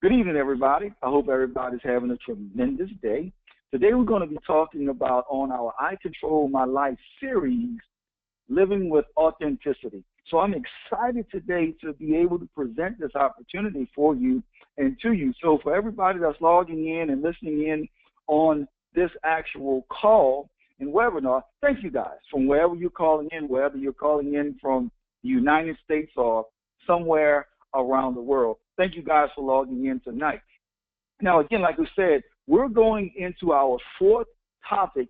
Good evening, everybody. I hope everybody's having a tremendous day. Today we're going to be talking about on our I Control My Life series, Living with Authenticity. So I'm excited today to be able to present this opportunity for you and to you. So for everybody that's logging in and listening in on this actual call and webinar, thank you guys from wherever you're calling in, whether you're calling in from the United States or somewhere around the world. Thank you guys for logging in tonight. Now, again, like we said, we're going into our fourth topic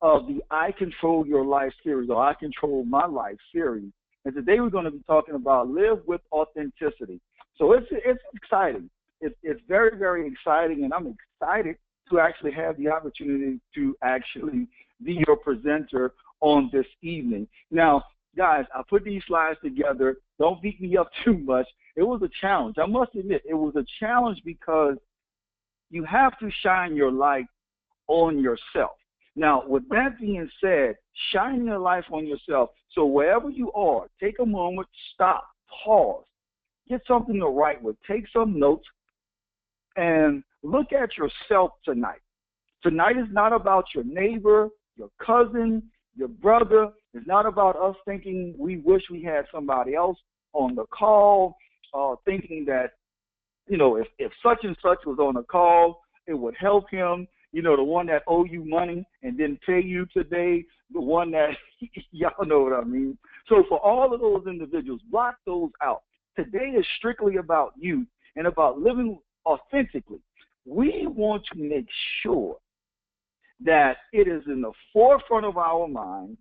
of the I Control Your Life series, or I Control My Life series. And today we're going to be talking about live with authenticity. So it's exciting. It's very, very exciting, and I'm excited to actually have the opportunity to actually be your presenter on this evening. Now, guys, I put these slides together. Don't beat me up too much. It was a challenge. I must admit, it was a challenge because you have to shine your light on yourself. Now, with that being said, shine your light on yourself. So wherever you are, take a moment, stop, pause, get something to write with, take some notes, and look at yourself tonight. Tonight is not about your neighbor, your cousin, your brother. It's not about us thinking we wish we had somebody else on the call, thinking that, you know, if such and such was on the call, it would help him. You know, the one that owe you money and didn't pay you today, the one that, y'all know what I mean. So for all of those individuals, block those out. Today is strictly about you and about living authentically. We want to make sure that it is in the forefront of our mind,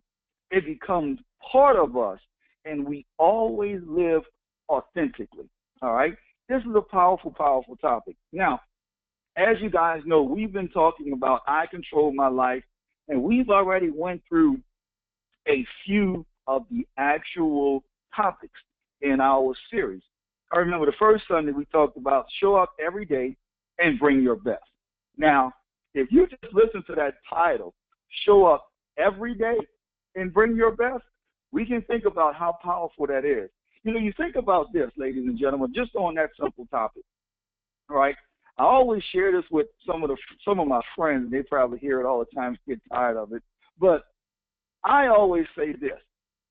it becomes part of us, and we always live authentically, all right? This is a powerful, powerful topic. Now, as you guys know, we've been talking about I Control My Life, and we've already went through a few of the actual topics in our series. I remember the first Sunday we talked about show up every day and bring your best. Now, if you just listen to that title, show up every day and bring your best, we can think about how powerful that is. You know, you think about this, ladies and gentlemen, just on that simple topic, all right? I always share this with some of my friends. They probably hear it all the time, get tired of it. But I always say this.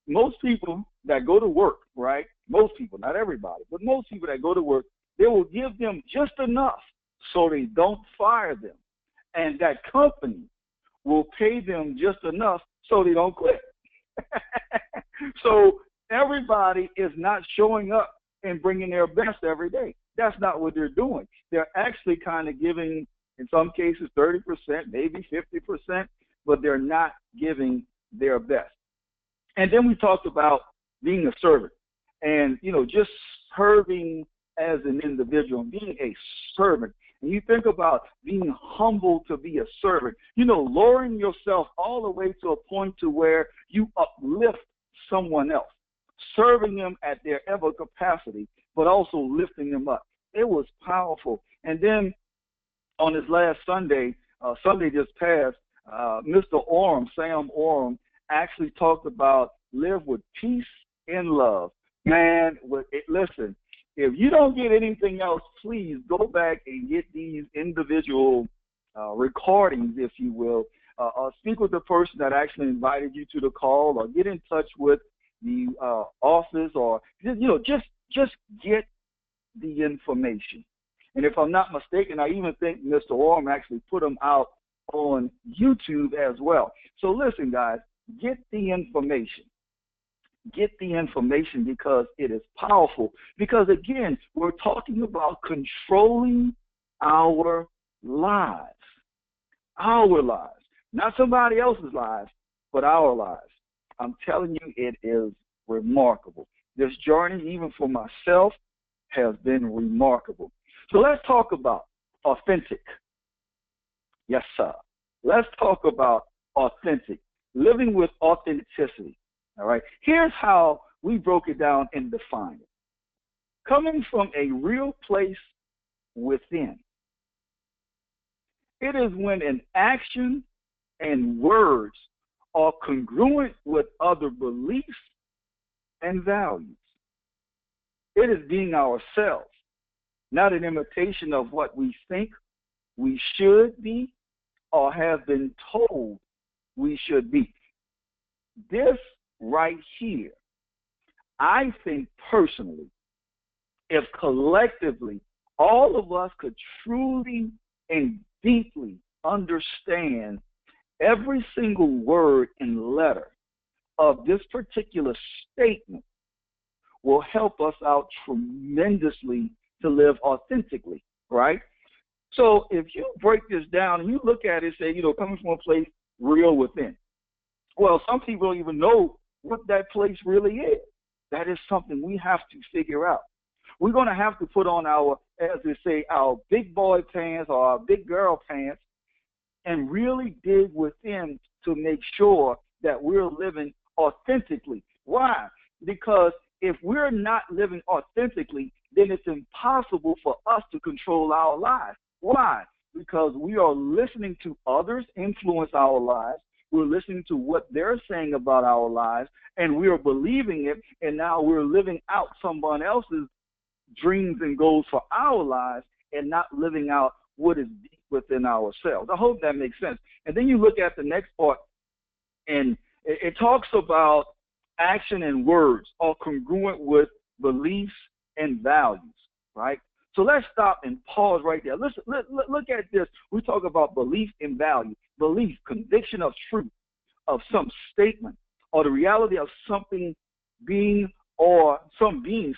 Most people that go to work, right, most people, not everybody, but most people that go to work, they will give them just enough so they don't fire them. And that company will pay them just enough so they don't quit. So everybody is not showing up and bringing their best every day. That's not what they're doing. They're actually kind of giving, in some cases, 30%, maybe 50%, but they're not giving their best. And then we talked about being a servant and, you know, just serving as an individual, being a servant. And you think about being humble to be a servant, you know, lowering yourself all the way to a point to where you uplift someone else, serving them at their ever capacity, but also lifting them up. It was powerful. And then on this last Sunday, Sunday just passed, Mr. Oram, Sam Oram, actually talked about live with peace and love. Man, listen, if you don't get anything else, please go back and get these individual recordings, if you will. Speak with the person that actually invited you to the call, or get in touch with the office, or, you know, just get the information. And if I'm not mistaken, I even think Mr. Oram actually put them out on YouTube as well. So listen, guys, get the information. Get the information because it is powerful. Because, again, we're talking about controlling our lives. Our lives. Not somebody else's lives, but our lives. I'm telling you, it is remarkable. This journey, even for myself, has been remarkable. So let's talk about authentic. Yes, sir. Let's talk about authentic. Living with authenticity. All right. Here's how we broke it down and defined it. Coming from a real place within. It is when an action and words are congruent with other beliefs and values. It is being ourselves, not an imitation of what we think we should be or have been told we should be. This right here, I think personally, if collectively all of us could truly and deeply understand every single word and letter of this particular statement, will help us out tremendously to live authentically, right? So if you break this down and you look at it, say, coming from a place real within. Well, some people don't even know what that place really is. That is something we have to figure out. We're going to have to put on our, as they say, our big boy pants or our big girl pants and really dig within to make sure that we're living authentically. Why? Because if we're not living authentically, then it's impossible for us to control our lives. Why? Because we are listening to others influence our lives. We're listening to what they're saying about our lives, and we are believing it, and now we're living out someone else's dreams and goals for our lives and not living out what is deep within ourselves. I hope that makes sense. And then you look at the next part, and it talks about action and words are congruent with beliefs and values, right? So let's stop and pause right there. Listen, look at this. We talk about belief and value. Belief, conviction of truth, of some statement, or the reality of something being or some being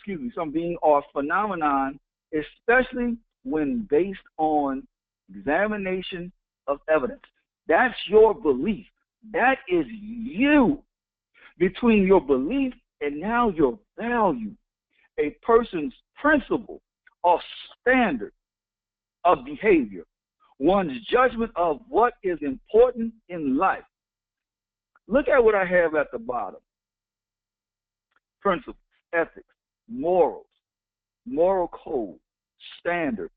or phenomenon, especially when based on examination of evidence. That's your belief. That is you. Between your belief and now your value, a person's principle or standard of behavior, one's judgment of what is important in life. Look at what I have at the bottom. Principles, ethics, morals, moral code, standard,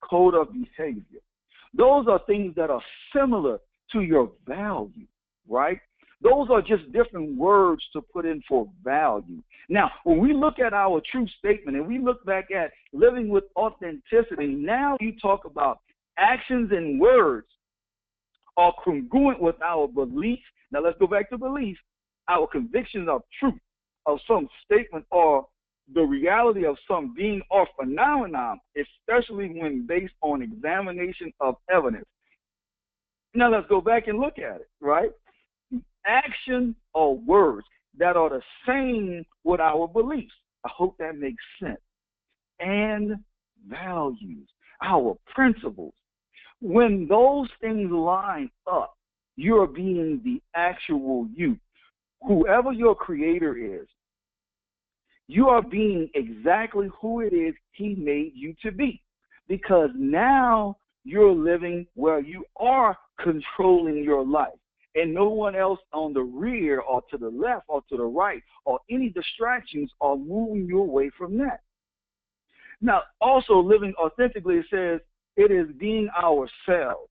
code of behavior. Those are things that are similar to your value, right? Those are just different words to put in for value. Now, when we look at our true statement and we look back at living with authenticity, now you talk about actions and words are congruent with our beliefs. Now, let's go back to beliefs. Our convictions of truth, of some statement or the reality of some being or phenomenon, especially when based on examination of evidence. Now, let's go back and look at it, right? Action or words that are the same with our beliefs. I hope that makes sense. And values, our principles. When those things line up, you're being the actual you. Whoever your creator is, you are being exactly who it is he made you to be. Because now you're living where you are controlling your life. And no one else on the rear or to the left or to the right or any distractions are moving you away from that. Now, also living authentically, it says it is being ourselves,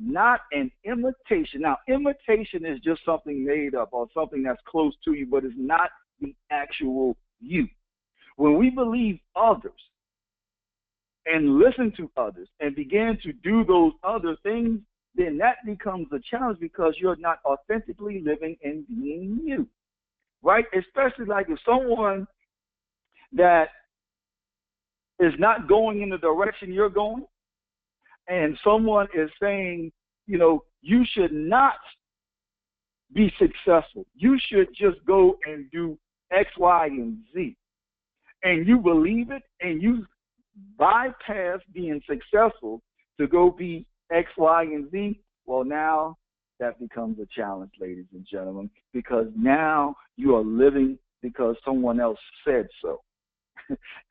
not an imitation. Now, imitation is just something made up or something that's close to you, but it's not the actual you. When we believe others and listen to others and begin to do those other things, then that becomes a challenge because you're not authentically living and being you, right? Especially like if someone that is not going in the direction you're going and someone is saying, you should not be successful. You should just go and do X, Y, and Z. And you believe it and you bypass being successful to go be X, Y, and Z, well, now that becomes a challenge, ladies and gentlemen, because now you are living because someone else said so.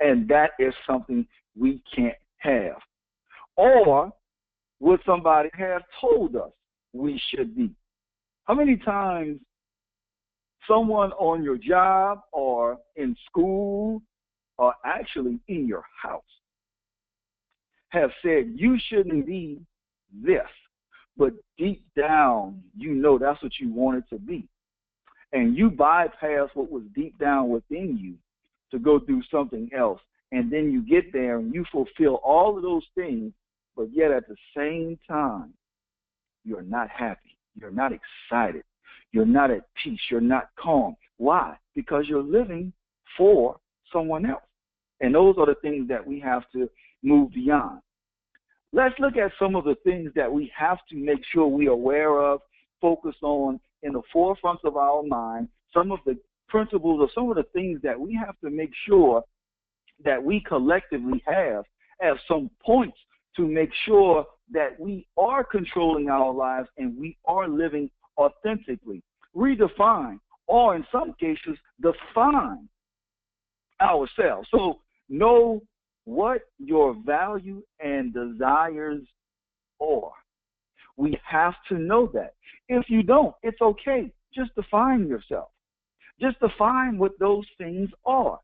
And that is something we can't have. Or would somebody have told us we should be? How many times someone on your job or in school or actually in your house have said you shouldn't be this, but deep down you know that's what you wanted to be, and you bypass what was deep down within you to go do something else, and then you get there and you fulfill all of those things, but yet at the same time, you're not happy. You're not excited. You're not at peace. You're not calm. Why? Because you're living for someone else. And those are the things that we have to move beyond. Let's look at some of the things that we have to make sure we are aware of, focus on in the forefront of our mind, some of the principles or some of the things that we have to make sure that we collectively have as some points to make sure that we are controlling our lives and we are living authentically. Redefine, or in some cases, define ourselves. So know what your value and desires are. We have to know that. If you don't, it's okay. Just define yourself. Just define what those things are.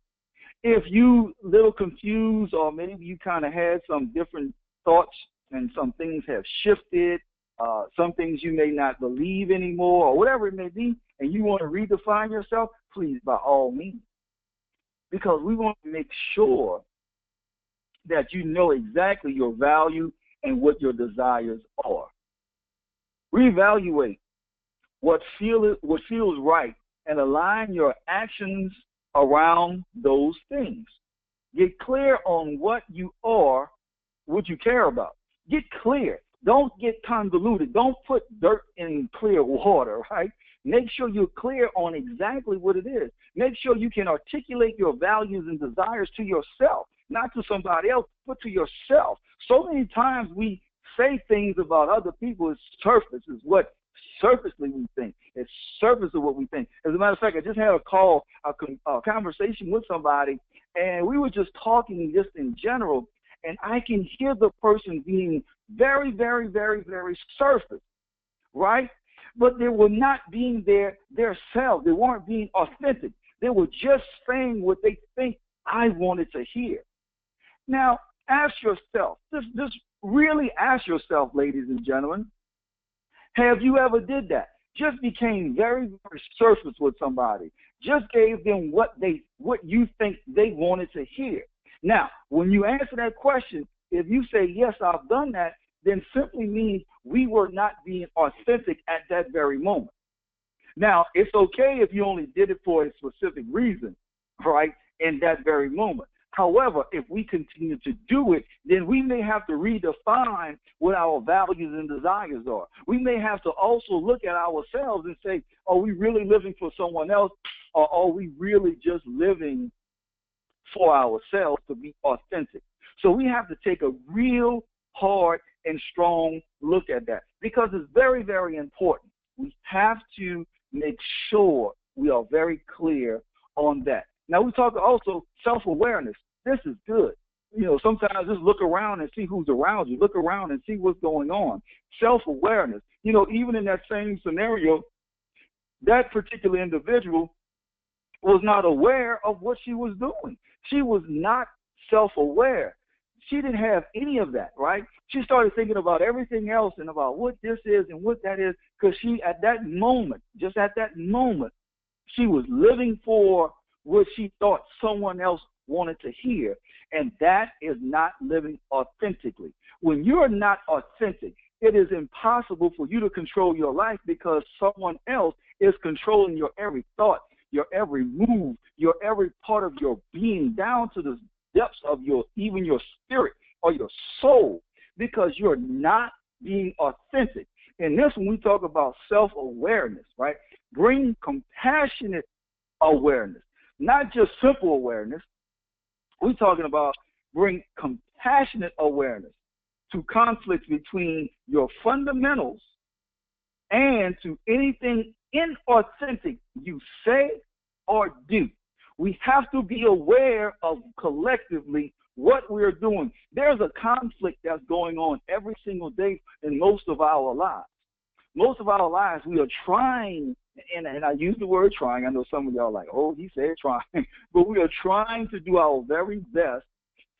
If you a little confused, or maybe you kind of had some different thoughts and some things have shifted, some things you may not believe anymore, or whatever it may be, and you want to redefine yourself, please, by all means. Because we want to make sure that you know exactly your value and what your desires are. Reevaluate what feels right and align your actions around those things. Get clear on what you are, what you care about. Get clear. Don't get convoluted. Don't put dirt in clear water, right? Make sure you're clear on exactly what it is. Make sure you can articulate your values and desires to yourself, not to somebody else, but to yourself. So many times we say things about other people. It's surface, is what surfacely we think. It's surface of what we think. As a matter of fact, I just had a conversation with somebody, and we were just talking just in general, and I can hear the person being very, very, very, very surface, right? But they were not being their self. They weren't being authentic. They were just saying what they think I wanted to hear. Now, ask yourself, just really ask yourself, ladies and gentlemen, have you ever did that? Just became very, very surface with somebody. Just gave them what you think they wanted to hear. Now, when you answer that question, if you say, yes, I've done that, then simply means we were not being authentic at that very moment. Now, it's okay if you only did it for a specific reason, right, in that very moment. However, if we continue to do it, then we may have to redefine what our values and desires are. We may have to also look at ourselves and say, are we really living for someone else, or are we really just living for ourselves to be authentic? So we have to take a real hard and strong look at that, because it's very, very important. We have to make sure we are very clear on that. Now, we talk also self-awareness. This is good. You know, sometimes just look around and see who's around you. Look around and see what's going on. Self-awareness. You know, even in that same scenario, that particular individual was not aware of what she was doing. She was not self-aware. She didn't have any of that, right? She started thinking about everything else and about what this is and what that is, because she, at that moment, just at that moment, she was living for what she thought someone else wanted to hear, and that is not living authentically. When you're not authentic, it is impossible for you to control your life, because someone else is controlling your every thought, your every move, your every part of your being, down to the depths of even your spirit or your soul, because you're not being authentic. And this, when we talk about self-awareness, right, bring compassionate awareness, not just simple awareness. We're talking about bring compassionate awareness to conflicts between your fundamentals and to anything inauthentic you say or do. We have to be aware of collectively what we're doing. There's a conflict that's going on every single day in most of our lives. Most of our lives, we are trying, and I use the word trying. I know some of y'all are like, oh, he said trying. But we are trying to do our very best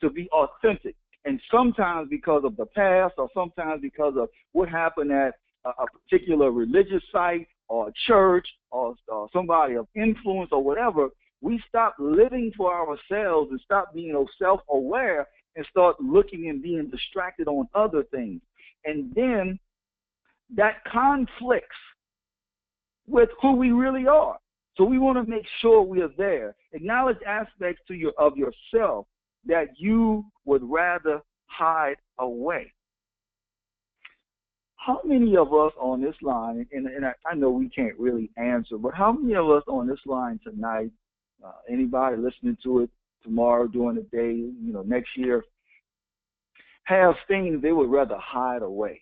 to be authentic. And sometimes because of the past, or sometimes because of what happened at a particular religious site or church or somebody of influence or whatever, We stop living for ourselves and stop being self-aware and start looking and being distracted on other things. And then that conflicts with who we really are. So we want to make sure we are there. Acknowledge aspects of yourself that you would rather hide away. How many of us on this line, and I know we can't really answer, but how many of us on this line tonight, anybody listening to it tomorrow, during the day, next year, have things they would rather hide away?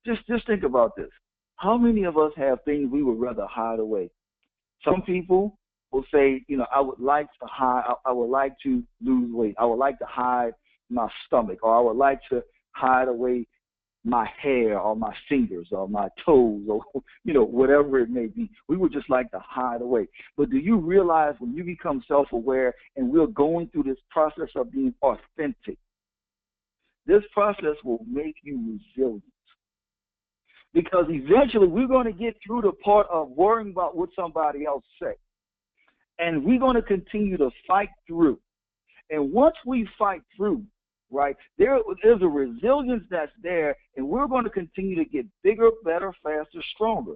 Just think about this. How many of us have things we would rather hide away? Some people will say, I would like to hide, I would like to lose weight. I would like to hide my stomach, or I would like to hide away my hair or my fingers or my toes or, whatever it may be. We would just like to hide away. But do you realize when you become self-aware and we're going through this process of being authentic, this process will make you resilient? Because eventually we're going to get through the part of worrying about what somebody else says. And we're going to continue to fight through. And once we fight through, right, there's a resilience that's there, and we're going to continue to get bigger, better, faster, stronger.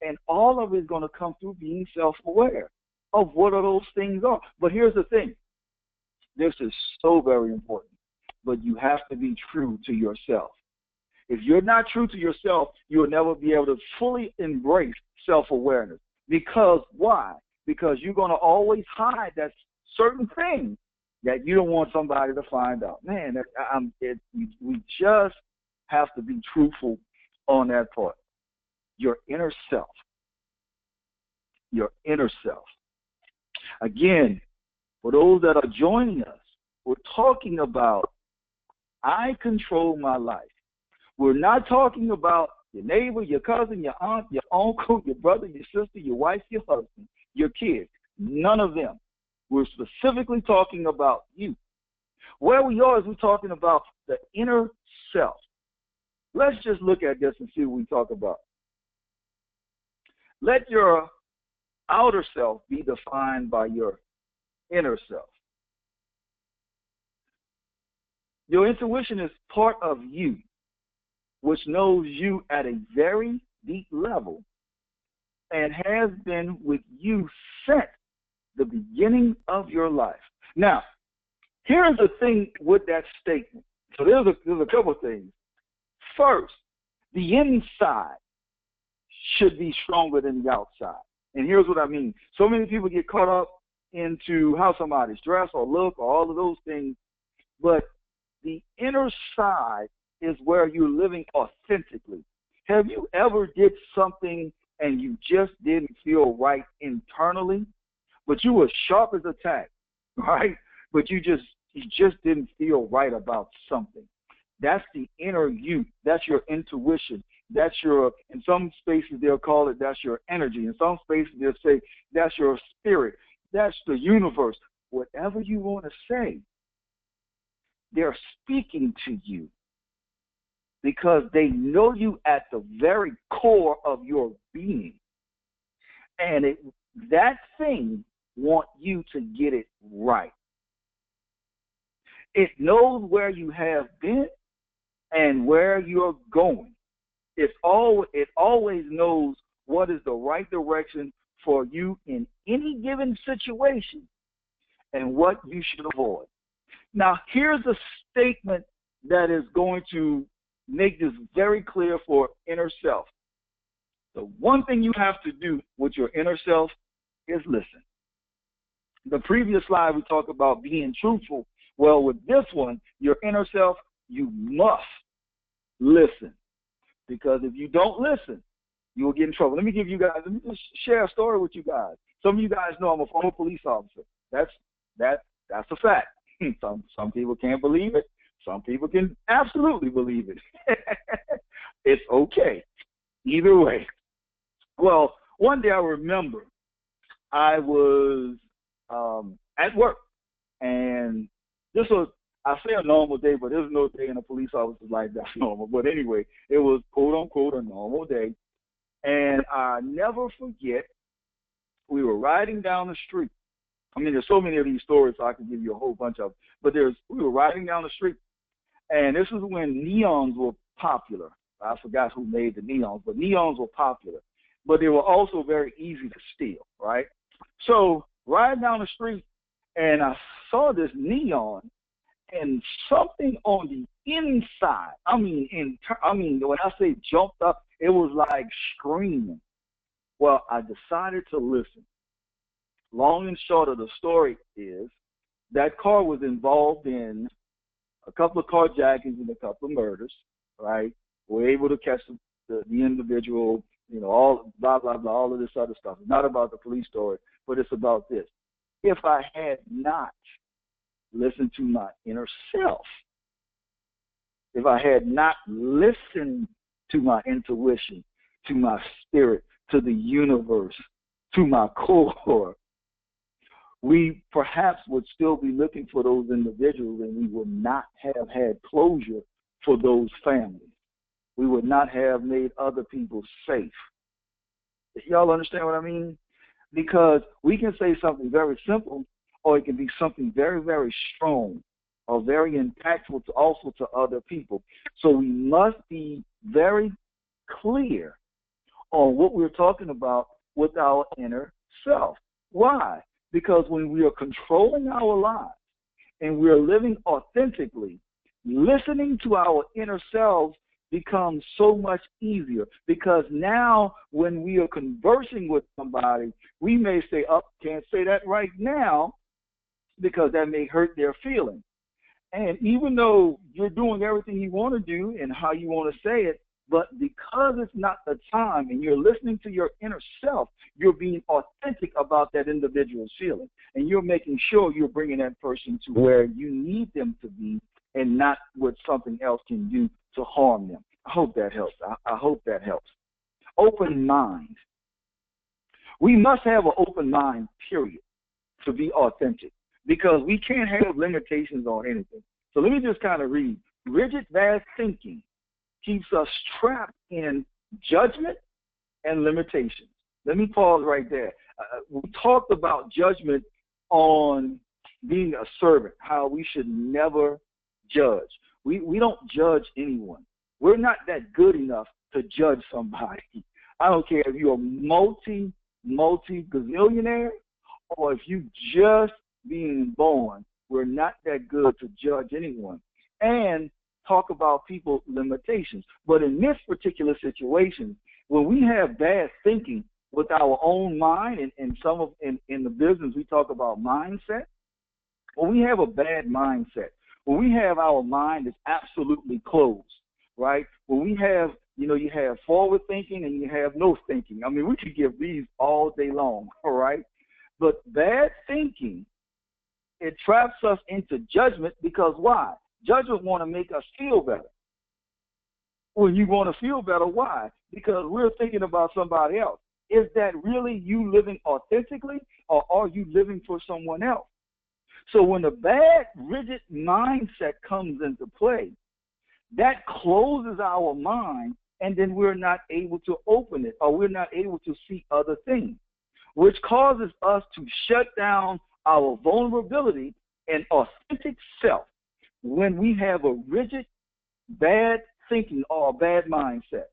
And all of it is going to come through being self-aware of what are those things are. But here's the thing. This is so very important. But you have to be true to yourself. If you're not true to yourself, you'll never be able to fully embrace self-awareness. Because why? Because you're going to always hide that certain thing that you don't want somebody to find out. Man, we just have to be truthful on that part. Your inner self. Your inner self. Again, for those that are joining us, we're talking about I control my life. We're not talking about your neighbor, your cousin, your aunt, your uncle, your brother, your sister, your wife, your husband, your kids. None of them. We're specifically talking about you. Where we are is we're talking about the inner self. Let's just look at this and see what we talk about. Let your outer self be defined by your inner self. Your intuition is part of you, which knows you at a very deep level and has been with you since the beginning of your life. Now, here's the thing with that statement. So there's a couple of things. First, the inside should be stronger than the outside. And here's what I mean. So many people get caught up into how somebody's dressed or look or all of those things, but the inner side is where you're living authentically. Have you ever did something and you just didn't feel right internally, but you were sharp as a tack, right? But you just didn't feel right about something. That's the inner you. That's your intuition. That's your, in some spaces they'll call it, that's your energy. In some spaces they'll say that's your spirit. That's the universe. Whatever you want to say, they're speaking to you because they know you at the very core of your being. And that thing wants you to get it right. It knows where you have been and where you're going. It always knows what is the right direction for you in any given situation and what you should avoid. Now, here's a statement that is going to make this very clear for inner self. The one thing you have to do with your inner self is listen. The previous slide we talked about being truthful. Well, with this one, your inner self, you must listen. Because if you don't listen, you will get in trouble. Let me just share a story with you guys. Some of you guys know I'm a former police officer. That's a fact. Some people can't believe it. Some people can absolutely believe it. It's okay. Either way. Well, one day I remember I was at work, and this was, I say a normal day, but there's no day in a police officer's life that's normal. But anyway, it was quote unquote a normal day. And I never forget We were riding down the street. I mean, there's so many of these stories, so I could give you a whole bunch of them. But we were riding down the street, and this is when neons were popular. I forgot who made the neons, but neons were popular. But they were also very easy to steal, right? So riding down the street, and I saw this neon, and something on the inside, I mean, when I say jumped up, it was like screaming. Well, I decided to listen. Long and short of the story is that car was involved in a couple of carjackings and a couple of murders, right? We're able to catch the individual, all blah, blah, blah, all of this other stuff. It's not about the police story, but it's about this. If I had not listened to my inner self, if I had not listened to my intuition, to my spirit, to the universe, to my core, we perhaps would still be looking for those individuals, and we would not have had closure for those families. We would not have made other people safe. Y'all understand what I mean? Because we can say something very simple, or it can be something very, very strong or very impactful also to other people. So we must be very clear on what we're talking about with our inner self. Why? Because when we are controlling our lives and we are living authentically, listening to our inner selves becomes so much easier, because now when we are conversing with somebody, we may say, oh, can't say that right now because that may hurt their feelings. And even though you're doing everything you want to do and how you want to say it, but because it's not the time and you're listening to your inner self, you're being authentic about that individual's feeling. And you're making sure you're bringing that person to where you need them to be and not what something else can do to harm them. I hope that helps. I hope that helps. Open mind. We must have an open mind, period, to be authentic, because we can't have limitations on anything. So let me just kind of read. Rigid, vast thinking keeps us trapped in judgment and limitations. Let me pause right there. We talked about judgment on being a servant, how we should never judge. We don't judge anyone. We're not that good enough to judge somebody. I don't care if you're a multi-gazillionaire or if you just being born. We're not that good to judge anyone. And talk about people's limitations. But in this particular situation, when we have bad thinking with our own mind, and in the business we talk about mindset, when we have a bad mindset, when we have our mind is absolutely closed, right? When we have, you have forward thinking and you have no thinking. I mean, we could give these all day long, all right? But bad thinking, it traps us into judgment, because why? Judgment want to make us feel better. When you want to feel better, why? Because we're thinking about somebody else. Is that really you living authentically, or are you living for someone else? So when the bad, rigid mindset comes into play, that closes our mind, and then we're not able to open it, or we're not able to see other things, which causes us to shut down our vulnerability and authentic self when we have a rigid, bad thinking or a bad mindset.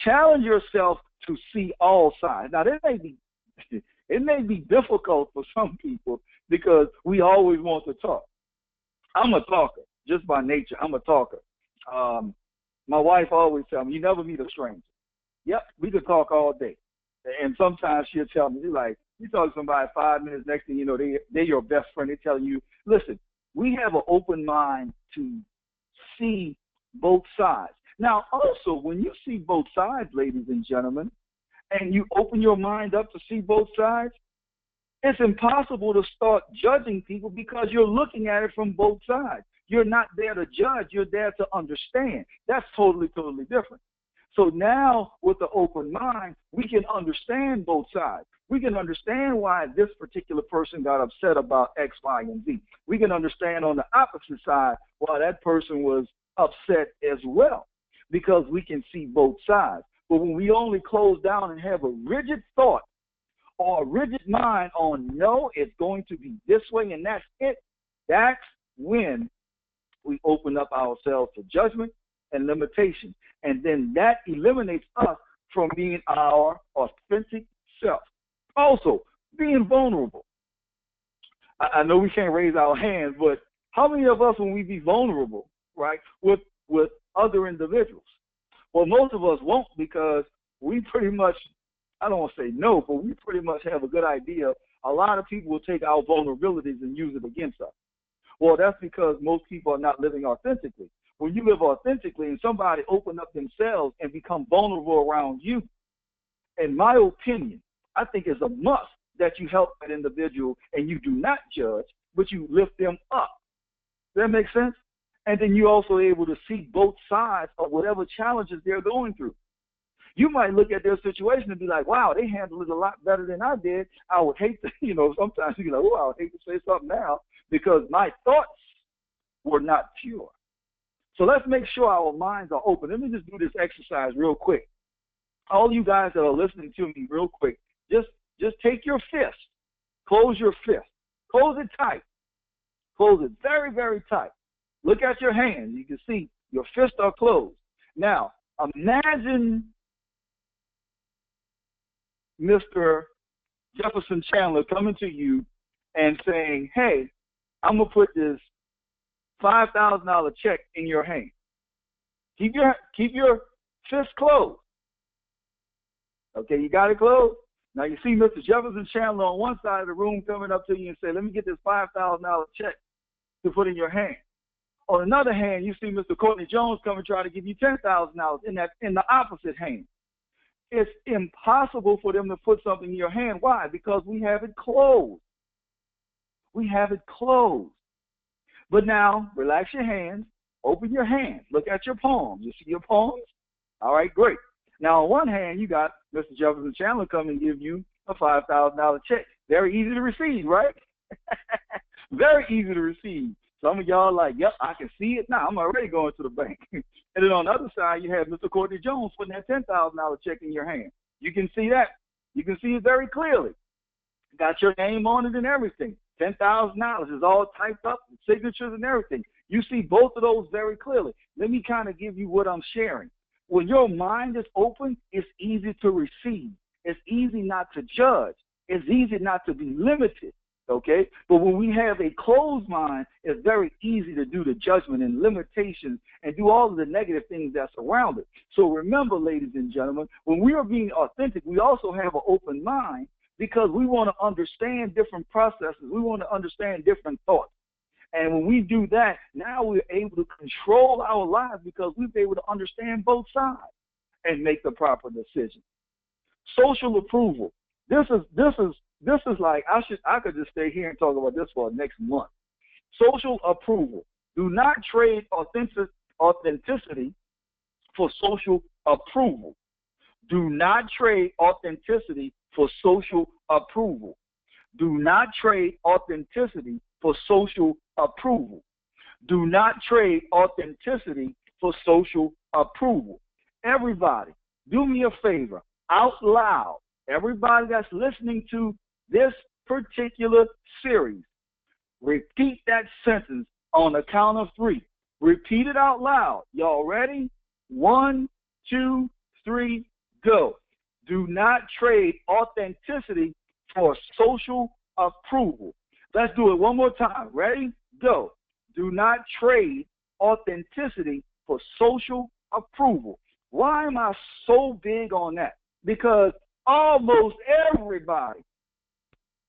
Challenge yourself to see all sides. Now, it may be difficult for some people because we always want to talk. I'm a talker, just by nature. I'm a talker. My wife always tells me, you never meet a stranger. Yep, we could talk all day. And sometimes she'll tell me, you talk to somebody 5 minutes, next thing you know, they're your best friend. They're telling you, listen, we have an open mind to see both sides. Now, also, when you see both sides, ladies and gentlemen, and you open your mind up to see both sides, it's impossible to start judging people because you're looking at it from both sides. You're not there to judge. You're there to understand. That's totally, totally different. So now, with the open mind, we can understand both sides. We can understand why this particular person got upset about X, Y, and Z. We can understand on the opposite side why that person was upset as well, because we can see both sides. But when we only close down and have a rigid thought or a rigid mind on no, it's going to be this way and that's it, that's when we open up ourselves to judgment and limitation. And then that eliminates us from being our authentic self. Also, being vulnerable. I know we can't raise our hands, but how many of us, when we be vulnerable, right, with other individuals? Well, most of us won't, because we pretty much, I don't want to say no, but we pretty much have a good idea. A lot of people will take our vulnerabilities and use it against us. Well, that's because most people are not living authentically. When you live authentically and somebody open up themselves and become vulnerable around you, in my opinion, I think it's a must that you help that individual and you do not judge, but you lift them up. Does that make sense? And then you're also able to see both sides of whatever challenges they're going through. You might look at their situation and be like, wow, they handled it a lot better than I did. I would hate to, sometimes you're like, oh, I would hate to say something now because my thoughts were not pure. So let's make sure our minds are open. Let me just do this exercise real quick. All you guys that are listening to me real quick, just take your fist, close your fist, close it tight, close it very, very tight. Look at your hands. You can see your fists are closed. Now, imagine Mr. Jefferson Chandler coming to you and saying, hey, I'm going to put this $5,000 check in your hand. Keep your fist closed. Okay, you got it closed? Now you see Mr. Jefferson Chandler on one side of the room coming up to you and say, let me get this $5,000 check to put in your hand. On another hand, you see Mr. Courtney Jones come and try to give you $10,000 in the opposite hand. It's impossible for them to put something in your hand. Why? Because we have it closed. We have it closed. But now, relax your hands, open your hands, look at your palms. You see your palms? All right, great. Now, on one hand, you got Mr. Jefferson Chandler come and give you a $5,000 check. Very easy to receive, right? Very easy to receive. Some of y'all are like, yep, I can see it now. I'm already going to the bank. And then on the other side, you have Mr. Courtney Jones putting that $10,000 check in your hand. You can see that. You can see it very clearly. Got your name on it and everything. $10,000 is all typed up, signatures and everything. You see both of those very clearly. Let me kind of give you what I'm sharing. When your mind is open, it's easy to receive. It's easy not to judge. It's easy not to be limited, okay? But when we have a closed mind, it's very easy to do the judgment and limitations and do all of the negative things that surround it. So remember, ladies and gentlemen, when we are being authentic, we also have an open mind because we want to understand different processes. We want to understand different thoughts. And when we do that, now we're able to control our lives because we've been able to understand both sides and make the proper decision. Social approval. This is like I could just stay here and talk about this for the next month. Social approval. Do not trade authenticity for social approval. Do not trade authenticity for social approval. Do not trade authenticity for social approval. Do not trade authenticity for social approval. Everybody, do me a favor, out loud, everybody that's listening to this particular series, repeat that sentence on the count of 3. Repeat it out loud. Y'all ready? 1, 2, 3, go. Do not trade authenticity for social approval. Let's do it one more time. Ready? Go. Do not trade authenticity for social approval. Why am I so big on that? Because almost everybody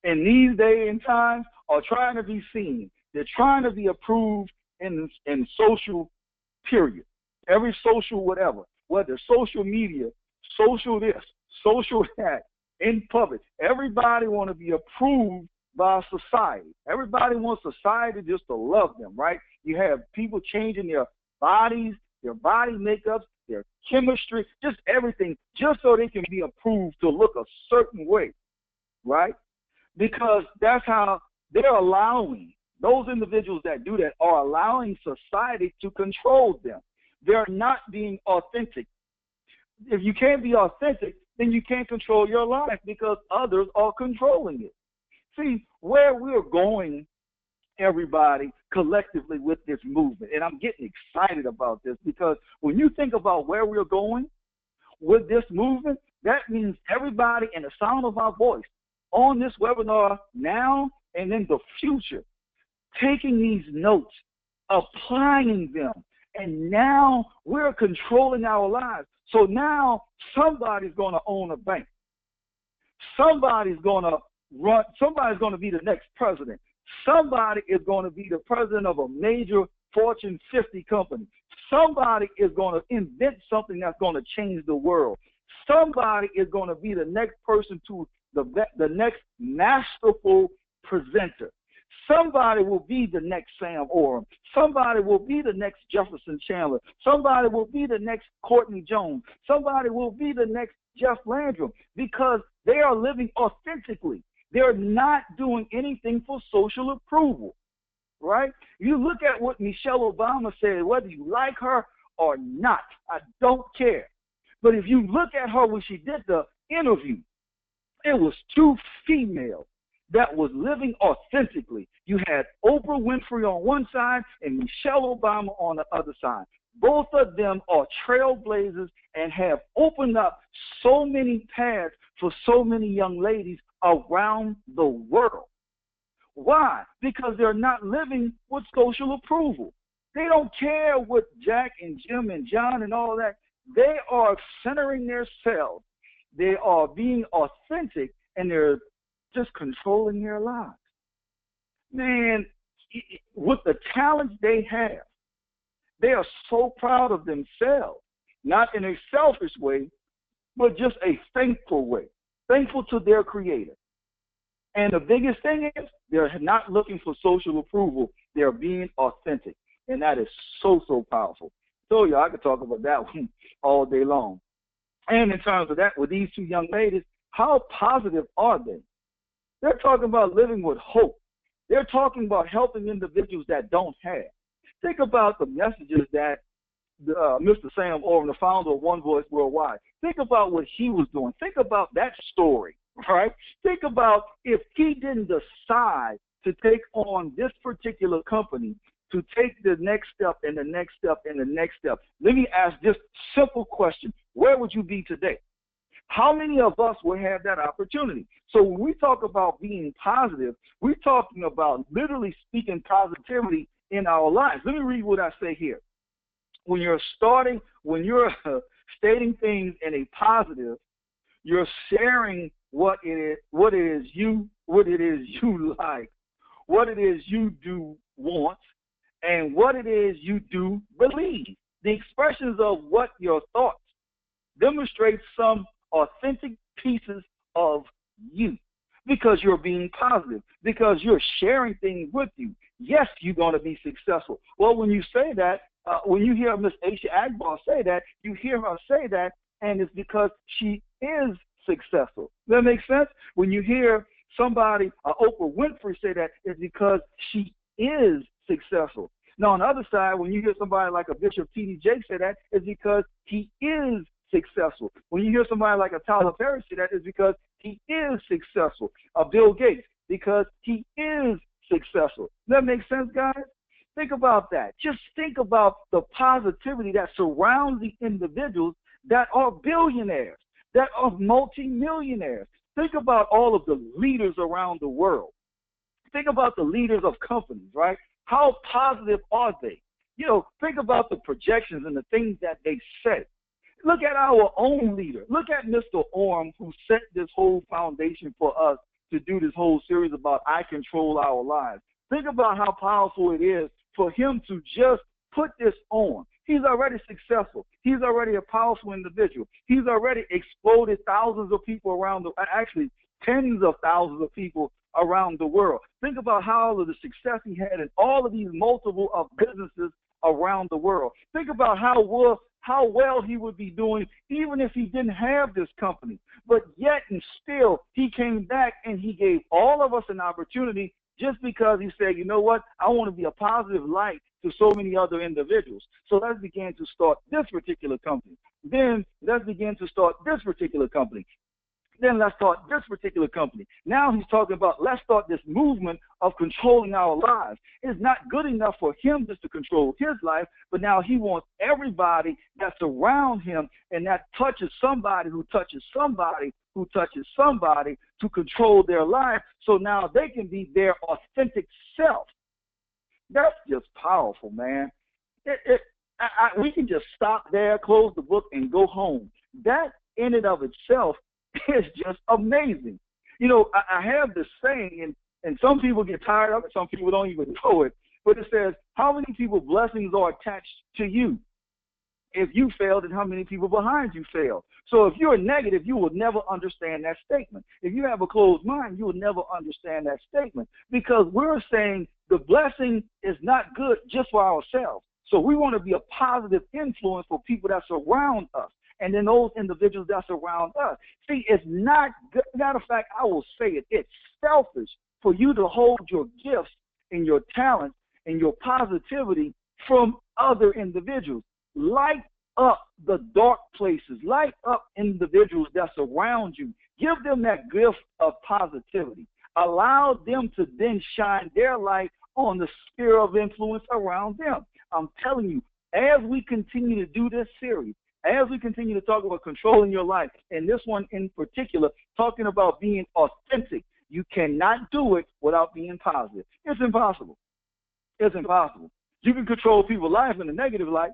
in these days and times are trying to be seen. They're trying to be approved in social period. Every social whatever, whether social media, social this, social that, in public. Everybody want to be approved by society. Everybody wants society just to love them, right? You have people changing their bodies, their body makeups, their chemistry, just everything, just so they can be approved to look a certain way, right? Because that's how they're allowing, those individuals that do that are allowing society to control them. They're not being authentic. If you can't be authentic, then you can't control your life because others are controlling it. See, where we're going, everybody, collectively with this movement, and I'm getting excited about this because when you think about where we're going with this movement, that means everybody in the sound of our voice on this webinar now and in the future, taking these notes, applying them, and now we're controlling our lives. So now somebody's going to own a bank. Somebody's going to be the next president. Somebody is going to be the president of a major Fortune 50 company. Somebody is going to invent something that's going to change the world. Somebody is going to be the next person to the next masterful presenter. Somebody will be the next Sam Orem. Somebody will be the next Jefferson Chandler. Somebody will be the next Courtney Jones. Somebody will be the next Jeff Landrum because they are living authentically. They're not doing anything for social approval, right? You look at what Michelle Obama said, whether you like her or not, I don't care. But if you look at her when she did the interview, it was two females that was living authentically. You had Oprah Winfrey on one side and Michelle Obama on the other side. Both of them are trailblazers and have opened up so many paths for so many young ladies around the world. Why? Because they're not living with social approval. They don't care what Jack and Jim and John and all that. They are centering themselves. They are being authentic, and they're just controlling their lives. Man, with the talents they have, they are so proud of themselves, not in a selfish way, but just a thankful way, thankful to their creator. And the biggest thing is they're not looking for social approval. They're being authentic, and that is so, so powerful. So, I could talk about that one all day long. And in terms of that, with these two young ladies, how positive are they? They're talking about living with hope. They're talking about helping individuals that don't have. Think about the messages that Mr. Sam Orem, the founder of One Voice Worldwide, think about what he was doing. Think about that story, right? Think about if he didn't decide to take on this particular company, to take the next step and the next step and the next step. Let me ask this simple question. Where would you be today? How many of us will have that opportunity? So when we talk about being positive, we're talking about literally speaking positivity in our lives. Let me read what I say here. When you're stating things in a positive, you're sharing what it is you like, what it is you do want, and what it is you do believe. The expressions of what your thoughts demonstrate some authentic pieces of you because you're being positive, because you're sharing things with you. Yes, you're going to be successful. Well, when you say that, when you hear Miss Aisha Akbar say that, you hear her say that, and it's because she is successful. Does that make sense? When you hear somebody, Oprah Winfrey, say that, it's because she is successful. Now, on the other side, when you hear somebody like a Bishop T.D. Jakes say that, it's because he is successful. When you hear somebody like a Tyler Perry say that, it's because he is successful. Bill Gates, because he is successful. Does that make sense, guys? Think about that. Just think about the positivity that surrounds the individuals that are billionaires, that are multimillionaires. Think about all of the leaders around the world. Think about the leaders of companies, right? How positive are they? Think about the projections and the things that they say. Look at our own leader. Look at Mr. Orem, who set this whole foundation for us to do this whole series about I Control Our Lives. Think about how powerful it is for him to just put this on. He's already successful. He's already a powerful individual. He's already exploded thousands of people actually tens of thousands of people around the world. Think about how all of the success he had in all of these multiple of businesses around the world. Think about how well he would be doing even if he didn't have this company. But yet and still, he came back and he gave all of us an opportunity just because he said, you know what, I want to be a positive light to so many other individuals. So let's begin to start this particular company. Then let's begin to start this particular company. Then let's start this particular company. Now he's talking about let's start this movement of controlling our lives. It's not good enough for him just to control his life, but now he wants everybody that's around him and that touches somebody who touches somebody who touches somebody to control their life so now they can be their authentic self. That's just powerful, man. We can just stop there, close the book, and go home. That in and of itself is just amazing. You know, I have this saying, and some people get tired of it, some people don't even know it, but it says, how many people's blessings are attached to you? If you fail, then how many people behind you fail? So if you're negative, you will never understand that statement. If you have a closed mind, you will never understand that statement because we're saying the blessing is not good just for ourselves. So we want to be a positive influence for people that surround us and then those individuals that surround us. See, it's not good. Matter of fact, I will say it. It's selfish for you to hold your gifts and your talents and your positivity from other individuals. Light up the dark places. Light up individuals that surround you. Give them that gift of positivity. Allow them to then shine their light on the sphere of influence around them. I'm telling you, as we continue to do this series, as we continue to talk about controlling your life, and this one in particular, talking about being authentic, you cannot do it without being positive. It's impossible. It's impossible. You can control people's life in a negative light,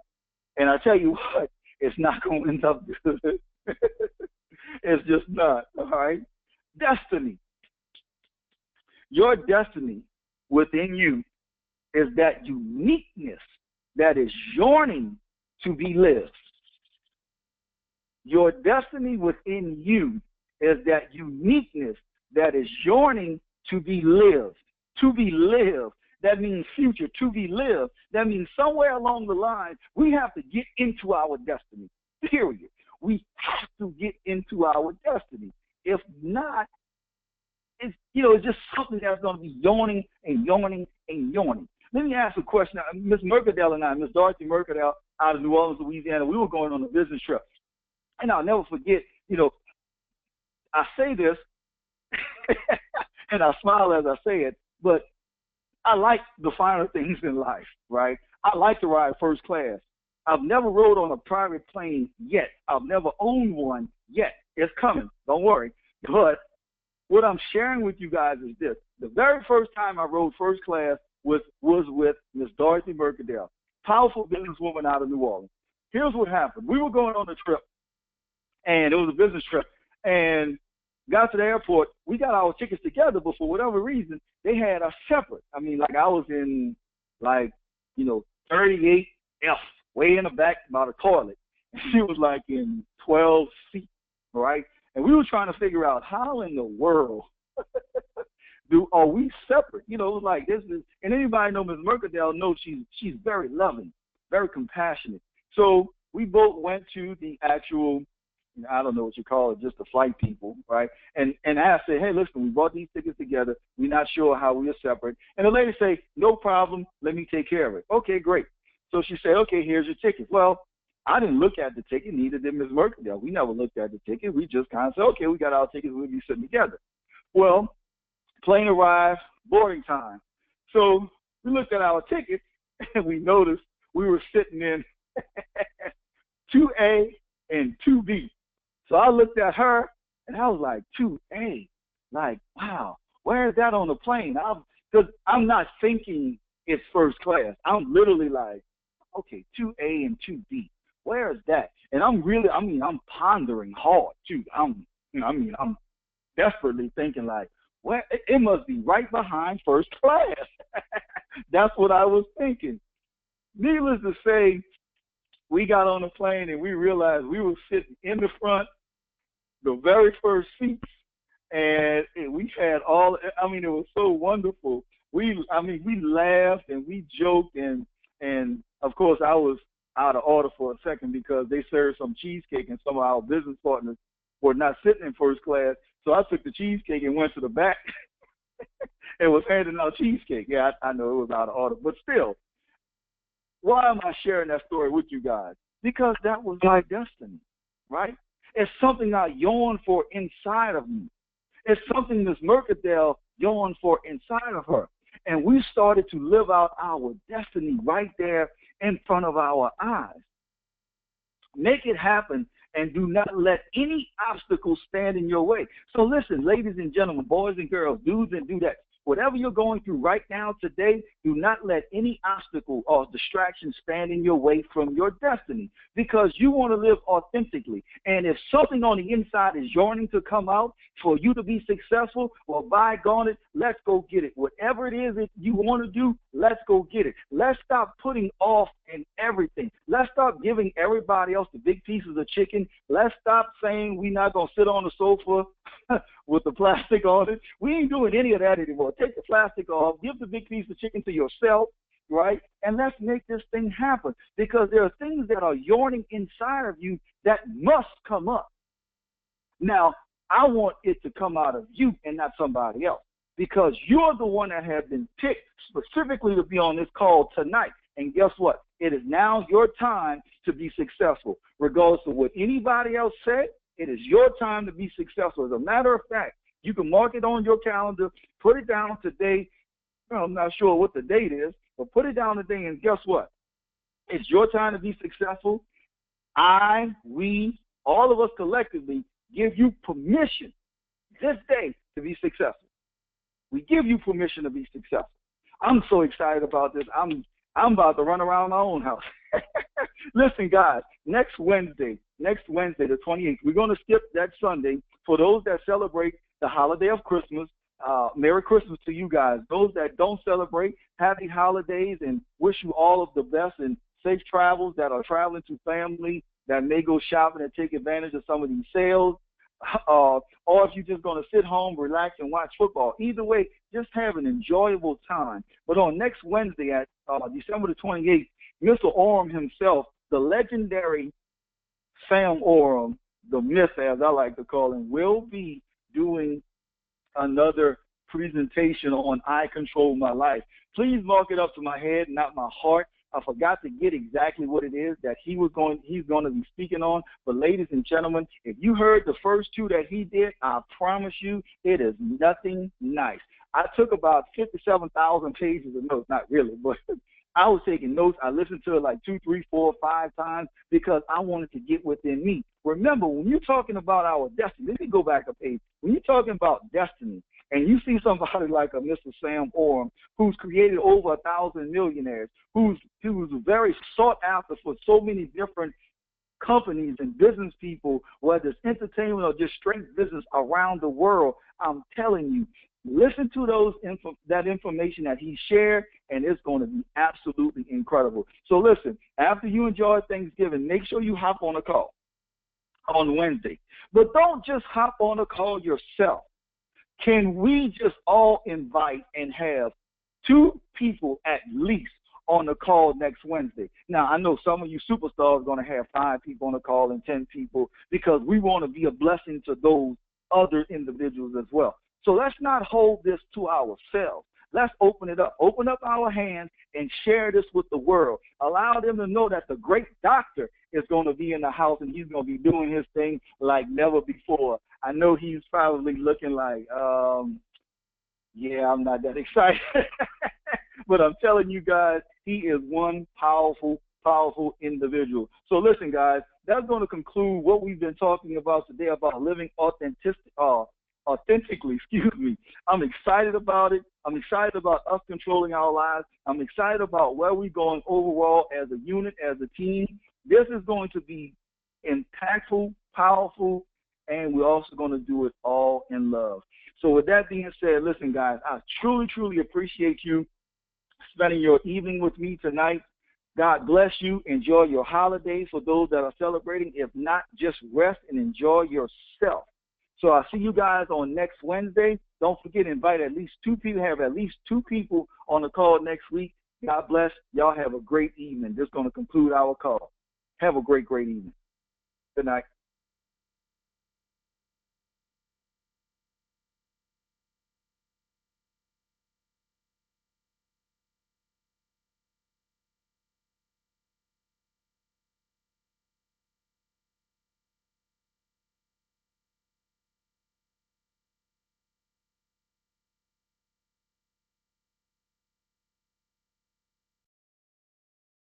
and I tell you what, it's not going to end up good. It's just not, all right? Destiny. Your destiny within you is that uniqueness that is yearning to be lived. Your destiny within you is that uniqueness that is yearning to be lived. To be lived. That means future. To be lived. That means somewhere along the line, we have to get into our destiny. Period. We have to get into our destiny. If not, it's just something that's going to be yawning and yawning and yawning. Let me ask a question. Ms. Mercadale and I, Ms. Dorothy Mercadale out of New Orleans, Louisiana, we were going on a business trip. And I'll never forget, I say this, and I smile as I say it, but I like the finer things in life, right? I like to ride first class. I've never rode on a private plane yet. I've never owned one yet. It's coming. Don't worry. But what I'm sharing with you guys is this. The very first time I rode first class was with Ms. Dorothy Mercadale, powerful businesswoman out of New Orleans. Here's what happened. We were going on a trip, and it was a business trip, and got to the airport. We got our tickets together, but for whatever reason, they had us separate. I mean, like I was in, 38F, way in the back by the toilet. And she was like in 12C, right? And we were trying to figure out how in the world are we separate? It was like this is, and anybody know Ms. Mercadale knows she's very loving, very compassionate. So we both went to the actual, I don't know what you call it, just the flight people, right? And I said, hey, listen, we bought these tickets together. We're not sure how we are separate. And the lady said, no problem. Let me take care of it. Okay, great. So she said, okay, here's your ticket. Well, I didn't look at the ticket, neither did Ms. Mercadale. We never looked at the ticket. We just kind of said, okay, we got our tickets. We'll be sitting together. Well, plane arrived, boarding time. So we looked at our tickets, and we noticed we were sitting in 2A and 2B. So I looked at her, and I was like, 2A. Like, wow, where is that on the plane? Because I'm not thinking it's first class. I'm literally like, okay, 2A and 2B. Where is that? And I'm pondering hard, too. I'm desperately thinking like, well, it must be right behind first class. That's what I was thinking. Needless to say, we got on the plane and we realized we were sitting in the front, the very first seats, and we had it was so wonderful. We laughed and we joked, and of course I was out of order for a second because they served some cheesecake and some of our business partners were not sitting in first class. So I took the cheesecake and went to the back and was handing out cheesecake. Yeah, I know it was out of order, but still, why am I sharing that story with you guys? Because that was my destiny, right? It's something I yearn for inside of me. It's something Miss Mercadale yearned for inside of her. And we started to live out our destiny right there in front of our eyes. Make it happen and do not let any obstacle stand in your way. So listen, ladies and gentlemen, boys and girls, dudes and dudettes, whatever you're going through right now today, do not let any obstacle or distraction stand in your way from your destiny, because you want to live authentically. And if something on the inside is yearning to come out for you to be successful, well, by gone it, let's go get it. Whatever it is that you want to do, let's go get it. Let's stop putting off in everything. Let's stop giving everybody else the big pieces of chicken. Let's stop saying we're not going to sit on the sofa with the plastic on it. We ain't doing any of that anymore. Take the plastic off, give the big piece of chicken to yourself, right? And let's make this thing happen, because there are things that are yearning inside of you that must come up. Now, I want it to come out of you and not somebody else, because you're the one that has been picked specifically to be on this call tonight. And guess what? It is now your time to be successful. Regardless of what anybody else said, it is your time to be successful. As a matter of fact, you can mark it on your calendar, put it down today. Well, I'm not sure what the date is, but put it down today, and guess what? It's your time to be successful. We, all of us collectively, give you permission this day to be successful. We give you permission to be successful. I'm so excited about this. I'm about to run around my own house. Listen, guys, next Wednesday, the 28th, we're going to skip that Sunday. For those that celebrate the holiday of Christmas, Merry Christmas to you guys. Those that don't celebrate, happy holidays, and wish you all of the best and safe travels that are traveling to family that may go shopping and take advantage of some of these sales. Or if you're just going to sit home, relax, and watch football. Either way, just have an enjoyable time. But on next Wednesday at December the 28th, Mr. Oram himself, the legendary Sam Oram, the myth as I like to call him, will be doing another presentation on I Control My Life. Please mark it up to my head, not my heart. I forgot to get exactly what it is that he's going to be speaking on. But ladies and gentlemen, if you heard the first two that he did, I promise you it is nothing nice. I took about 57,000 pages of notes, not really, but I was taking notes. I listened to it like 2, 3, 4, 5 times because I wanted to get within me. Remember, when you're talking about our destiny, let me go back a page. When you're talking about destiny, and you see somebody like a Mr. Sam Oram, who's created over 1,000 millionaires, who's very sought after for so many different companies and business people, whether it's entertainment or just straight business around the world, I'm telling you, listen to that information that he shared, and it's going to be absolutely incredible. So listen, after you enjoy Thanksgiving, make sure you hop on a call on Wednesday. But don't just hop on a call yourself. Can we just all invite and have 2 people at least on the call next Wednesday? Now, I know some of you superstars are going to have 5 people on the call and 10 people, because we want to be a blessing to those other individuals as well. So let's not hold this to ourselves. Let's open it up. Open up our hands and share this with the world. Allow them to know that the great doctor is going to be in the house, and he's going to be doing his thing like never before. I know he's probably looking like, yeah, I'm not that excited. But I'm telling you guys, he is one powerful, powerful individual. So listen, guys, that's going to conclude what we've been talking about today about living authentically. I'm excited about it. I'm excited about us controlling our lives. I'm excited about where we're going overall as a unit, as a team. This is going to be impactful, powerful, and we're also going to do it all in love. So with that being said, listen, guys, I truly, truly appreciate you spending your evening with me tonight. God bless you. Enjoy your holidays for those that are celebrating. If not, just rest and enjoy yourself. So I'll see you guys on next Wednesday. Don't forget to invite at least 2 people, have at least 2 people on the call next week. God bless. Y'all have a great evening. This is going to conclude our call. Have a great, great evening. Good night.